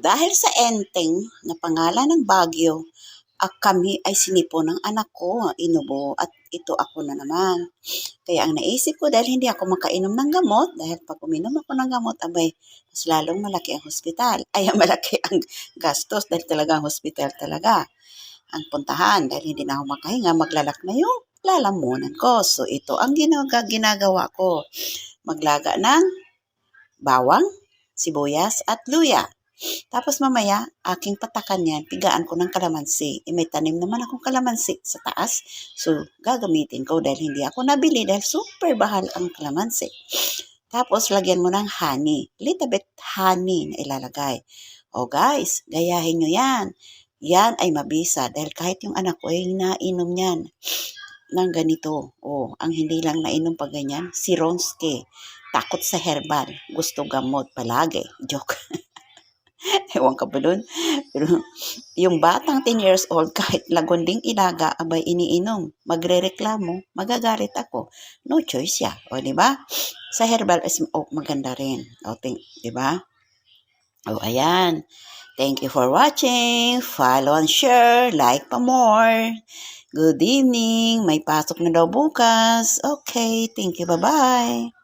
Dahil sa enteng na pangalan ng Baguio, kami ay sinipo ng anak ko, inubo, at ito ako na naman. Kaya ang naisip ko, dahil hindi ako makainom ng gamot, dahil pag uminom ako ng gamot, abay, mas lalong malaki ang hospital. Ay, malaki ang gastos dahil talagang hospital talaga ang puntahan. Dahil hindi na ako makahinga, maglalak na yung lalamunan ko. So, ito ang ginagawa ko. Maglaga ng bawang, sibuyas, at luya. Tapos mamaya, aking patakan yan, pigaan ko ng kalamansi. May tanim naman akong kalamansi sa taas. So, gagamitin ko dahil hindi ako nabili dahil super bahal ang kalamansi. Tapos, lagyan mo ng honey. Little bit honey na ilalagay. O guys, gayahin nyo yan. Yan ay mabisa dahil kahit yung anak ko ay nainom yan ng ganito. O, ang hindi lang nainom pa ganyan, si Ronski. Takot sa herbal. Gusto gamot palagi. Joke. Ewan ka ba dun? Pero yung batang 10 years old, kahit lagonding ilaga, abay iniinom, magrereklamo, magagalit ako. No choice ya. O, di ba? Sa herbal is maganda rin. O, di ba? O, ayan. Thank you for watching. Follow and share. Like pa more. Good evening. May pasok na daw bukas. Okay. Thank you. Bye-bye.